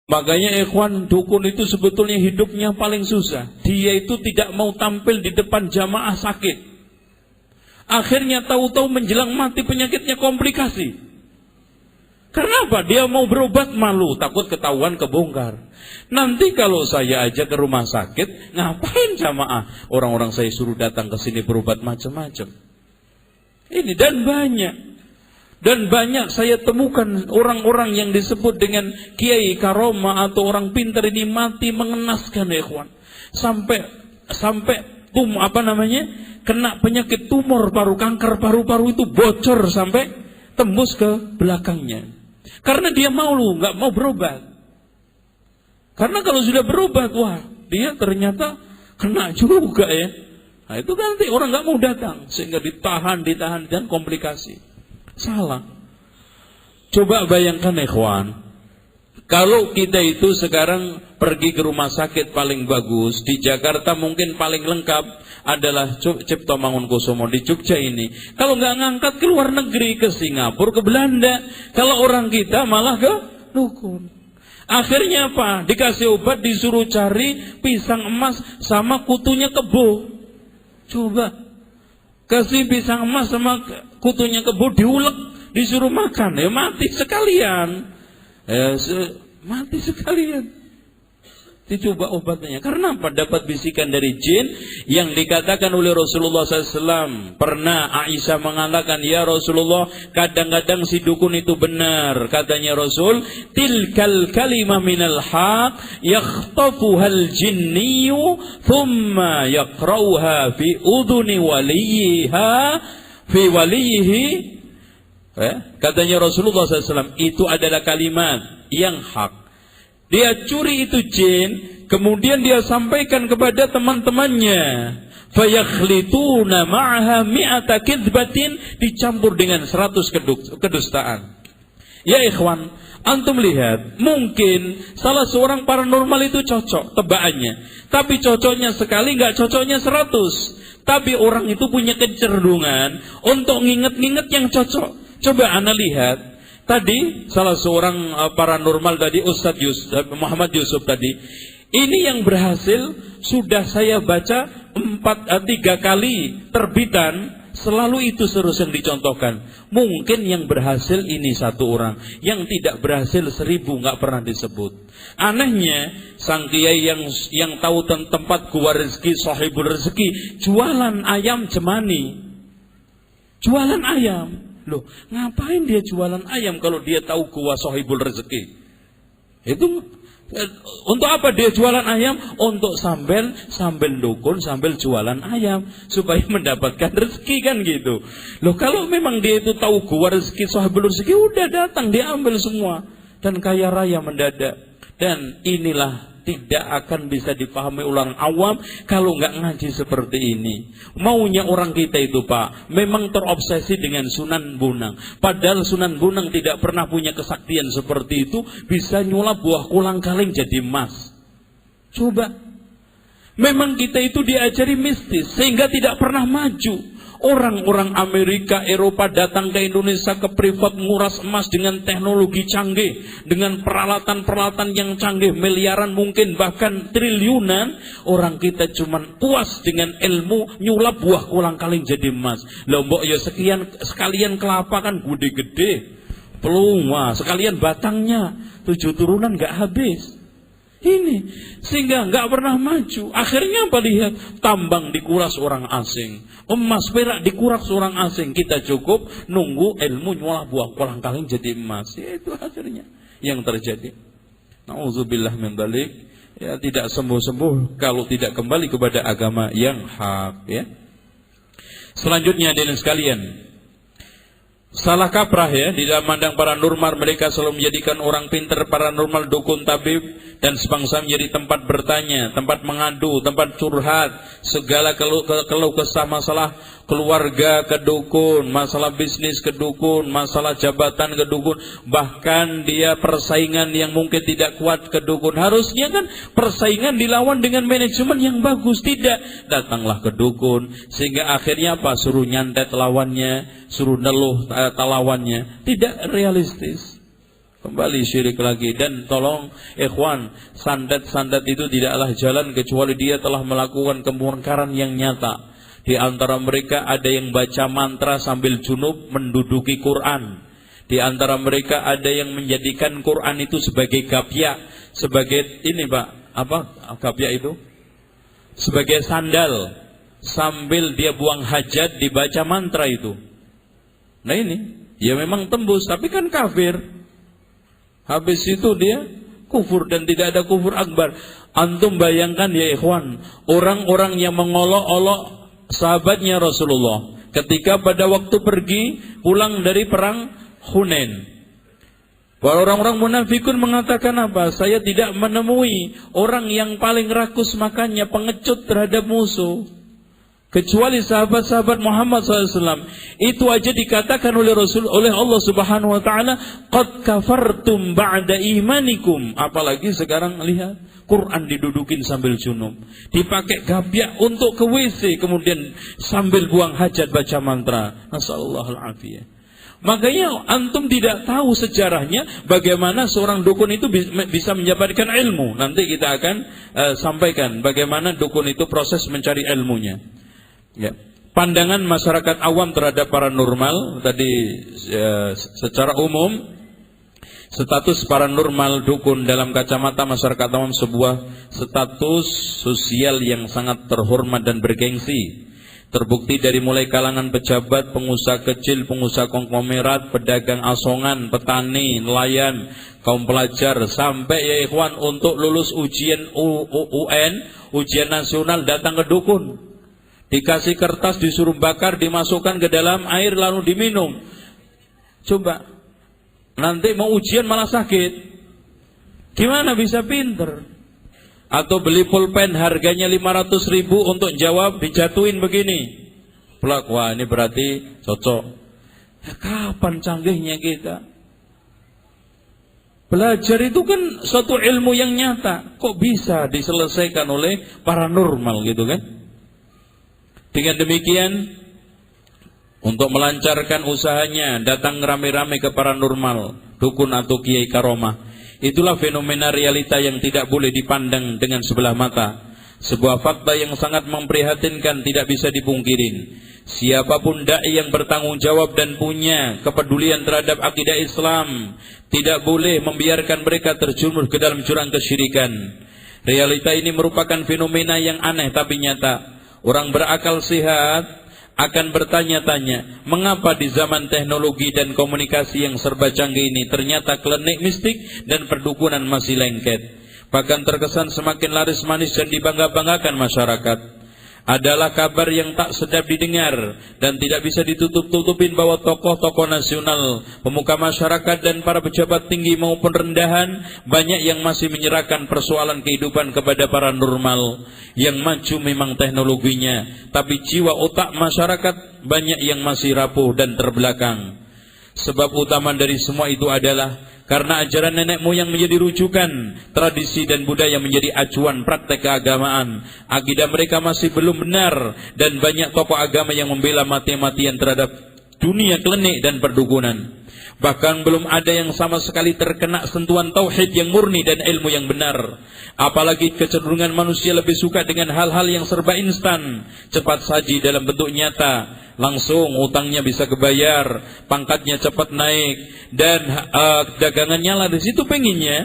Makanya ikhwan, dukun itu sebetulnya hidupnya paling susah. Dia itu tidak mau tampil di depan jamaah sakit. Akhirnya tahu-tahu menjelang mati penyakitnya komplikasi. Karena apa? Dia mau berobat malu, takut ketahuan kebongkar. Nanti kalau saya aja ke rumah sakit, ngapain jamaah? Orang-orang saya suruh datang ke sini berobat macam-macam. Ini dan banyak saya temukan orang-orang yang disebut dengan kiai karomah atau orang pintar ini mati mengenaskan ya ikhwan. Sampai kena penyakit tumor paru, kanker paru-paru itu bocor sampai tembus ke belakangnya. Karena dia nggak mau berobat. Karena kalau sudah berobat, wah, dia ternyata kena juga ya. Nah, itu kan nanti orang nggak mau datang sehingga ditahan dan komplikasi. Salah. Coba bayangkan ikhwan, kalau kita itu sekarang pergi ke rumah sakit paling bagus di Jakarta, mungkin paling lengkap adalah Cipto Mangunkusumo di Jogja ini. Kalau nggak ngangkat ke luar negeri, ke Singapura, ke Belanda, kalau orang kita malah ke dukun. Akhirnya apa? Dikasih obat, disuruh cari pisang emas sama kutunya kebo. Coba kasih pisang emas sama kutunya kebo diulek, disuruh makan, ya mati sekalian. Mati sekalian. Dicoba obatnya. Karena apa? Dapat bisikan dari jin yang dikatakan oleh Rasulullah SAW. Pernah Aisyah mengatakan, ya Rasulullah, kadang-kadang si dukun itu benar. Katanya Rasul, tilkal kalimah minal haq yakhtafuhal jinniyu thumma yakrauha fi udhuni waliyiha fi waliyihi. Katanya Rasulullah SAW, itu adalah kalimat yang hak. Dia curi itu jin, kemudian dia sampaikan kepada teman-temannya. Fayakhlituna ma'aha mi'ata kidbatin, dicampur dengan 100 kedustaan. Ya ikhwan, antum lihat, mungkin salah seorang paranormal itu cocok tebakannya, tapi cocoknya sekali, nggak cocoknya 100. Tapi orang itu punya kecenderungan untuk nginget-nginget yang cocok. Coba anda lihat. Tadi salah seorang paranormal tadi Ustadz Muhammad Yusuf tadi, ini yang berhasil sudah saya baca 3 kali terbitan, selalu itu terus yang dicontohkan. Mungkin yang berhasil ini 1 orang, yang tidak berhasil 1000 nggak pernah disebut. Anehnya sang kiai yang tahu tempat gua rezeki, sahibul rezeki, jualan ayam jemani, jualan ayam. Loh, ngapain dia jualan ayam kalau dia tahu gua sahibul rezeki? Itu untuk apa dia jualan ayam? Untuk sambil dukun, sambil jualan ayam supaya mendapatkan rezeki kan gitu. Loh, kalau memang dia itu tahu gua rezeki, sahibul rezeki, udah datang diambil semua dan kaya raya mendadak. Dan inilah tidak akan bisa dipahami orang awam kalau nggak ngaji seperti ini. Maunya orang kita itu Pak, memang terobsesi dengan Sunan Bonang. Padahal Sunan Bonang tidak pernah punya kesaktian seperti itu, bisa nyulap buah kolang-kaling jadi emas. Coba, memang kita itu diajari mistis sehingga tidak pernah maju. Orang-orang Amerika, Eropa datang ke Indonesia ke privat nguras emas dengan teknologi canggih, dengan peralatan-peralatan yang canggih, miliaran mungkin bahkan triliunan. Orang kita cuman puas dengan ilmu nyulap buah kolang-kaling jadi emas. Lombok ya sekalian kelapa kan gede-gede, pelung, sekalian batangnya 7 turunan nggak habis. Ini sehingga nggak pernah maju. Akhirnya apa? Lihat, tambang dikuras orang asing, emas perak dikuras orang asing. Kita cukup nunggu ilmu nyulah buah kolang-kaling jadi emas. Ya, itu akhirnya yang terjadi. Nauzubillah min dzalik. Ya, tidak sembuh-sembuh kalau tidak kembali kepada agama yang hak. Ya. Selanjutnya hadirin sekalian, salah kaprah ya di dalam mandang paranormal. Mereka selalu menjadikan orang pintar paranormal, dukun, tabib dan sebangsa menjadi tempat bertanya, tempat mengadu, tempat curhat, segala keluh kesah masalah keluarga ke dukun, masalah bisnis ke dukun, masalah jabatan ke dukun, bahkan dia persaingan yang mungkin tidak kuat ke dukun. Harusnya kan persaingan dilawan dengan manajemen yang bagus, tidak, datanglah ke dukun sehingga akhirnya apa? Suruh nyantet lawannya, suruh neluh lawannya. Tidak realistis. Kembali syirik lagi. Dan tolong ikhwan, sandat-sandat itu tidaklah jalan kecuali dia telah melakukan kemungkaran yang nyata. Di antara mereka ada yang baca mantra sambil junub menduduki Quran. Di antara mereka ada yang menjadikan Quran itu sebagai gapyak, sebagai ini Pak, apa gapyak itu? Sebagai sandal, sambil dia buang hajat dibaca mantra itu. Nah ini, ya memang tembus, tapi kan kafir. Habis itu dia kufur, dan tidak ada kufur akbar. Antum bayangkan ya ikhwan, orang-orang yang mengolok-olok sahabatnya Rasulullah ketika pada waktu pergi pulang dari perang Hunain. Orang-orang munafikun mengatakan apa? Saya tidak menemui orang yang paling rakus makannya, pengecut terhadap musuh, kecuali sahabat-sahabat Muhammad SAW. Itu aja dikatakan oleh Allah Subhanahu Wa Taala, qad kafartum ba'da imanikum. Apalagi sekarang lihat Quran didudukin sambil junub, dipakai gapyak untuk ke WC, kemudian sambil buang hajat baca mantra. Nasallallahu alaihi. Makanya antum tidak tahu sejarahnya bagaimana seorang dukun itu bisa mendapatkan ilmu. Nanti kita akan sampaikan bagaimana dukun itu proses mencari ilmunya. Ya. Pandangan masyarakat awam terhadap paranormal tadi secara umum, status paranormal dukun dalam kacamata masyarakat awam sebuah status sosial yang sangat terhormat dan bergengsi. Terbukti dari mulai kalangan pejabat, pengusaha kecil, pengusaha konglomerat, pedagang asongan, petani, nelayan, kaum pelajar, sampai ya ikhwan untuk lulus ujian UN, ujian nasional datang ke dukun. Dikasih kertas, disuruh bakar, dimasukkan ke dalam air lalu diminum. Coba, nanti mau ujian malah sakit. Gimana bisa pinter? Atau beli pulpen harganya 500.000 untuk jawab, dijatuhin begini. Plak, wah ini berarti cocok. Ya, kapan canggihnya kita? Belajar itu kan suatu ilmu yang nyata. Kok bisa diselesaikan oleh paranormal gitu kan? Dengan demikian, untuk melancarkan usahanya, datang rame-rame ke paranormal, dukun atau kiai karomah. Itulah fenomena realita yang tidak boleh dipandang dengan sebelah mata. Sebuah fakta yang sangat memprihatinkan, tidak bisa dipungkirin. Siapapun da'i yang bertanggung jawab dan punya kepedulian terhadap akidah Islam tidak boleh membiarkan mereka terjerumus ke dalam jurang kesyirikan. Realita ini merupakan fenomena yang aneh tapi nyata. Orang berakal sehat akan bertanya-tanya, mengapa di zaman teknologi dan komunikasi yang serba canggih ini ternyata klinik mistik dan perdukunan masih lengket, bahkan terkesan semakin laris manis dan dibangga-banggakan masyarakat. Adalah kabar yang tak sedap didengar dan tidak bisa ditutup-tutupin bahwa tokoh-tokoh nasional, pemuka masyarakat dan para pejabat tinggi maupun rendahan banyak yang masih menyerahkan persoalan kehidupan kepada paranormal. Yang maju memang teknologinya, tapi jiwa otak masyarakat banyak yang masih rapuh dan terbelakang. Sebab utama dari semua itu adalah karena ajaran nenek moyang menjadi rujukan, tradisi dan budaya menjadi acuan praktek keagamaan. Akidah mereka masih belum benar dan banyak tokoh agama yang membela mati-matian terhadap dunia klinik dan perdukunan. Bahkan belum ada yang sama sekali terkena sentuhan tauhid yang murni dan ilmu yang benar. Apalagi kecenderungan manusia lebih suka dengan hal-hal yang serba instan, cepat saji dalam bentuk nyata. Langsung utangnya bisa kebayar, pangkatnya cepat naik, dan dagangannya lah di situ penginnya.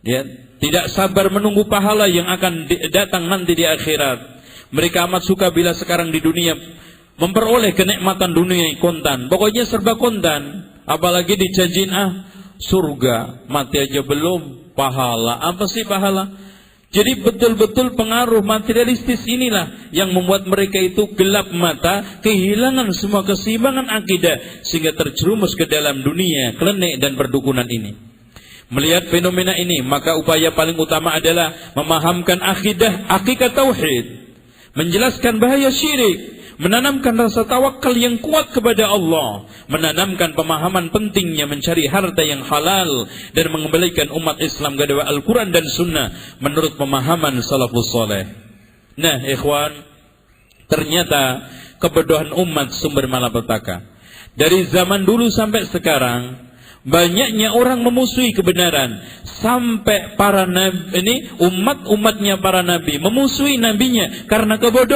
Ya, tidak sabar menunggu pahala yang akan datang nanti di akhirat. Mereka amat suka bila sekarang di dunia memperoleh kenikmatan dunia kontan. Pokoknya serba kontan. Apalagi dijanjiin surga, mati aja belum, pahala. Apa sih pahala? Jadi betul-betul pengaruh materialistis inilah yang membuat mereka itu gelap mata, kehilangan semua keseimbangan akidah, sehingga terjerumus ke dalam dunia klinik dan perdukunan ini. Melihat fenomena ini, maka upaya paling utama adalah memahamkan akidah, hakikat tauhid, menjelaskan bahaya syirik, menanamkan rasa tawakal yang kuat kepada Allah, menanamkan pemahaman pentingnya mencari harta yang halal, dan mengembalikan umat Islam kepada Al-Quran dan Sunnah menurut pemahaman salafus saleh. Nah ikhwan, ternyata kebodohan umat sumber malapetaka. Dari zaman dulu sampai sekarang, Banyaknya orang memusuhi kebenaran sampai para nabi ini umat-umatnya para nabi memusuhi nabinya karena kebodohan.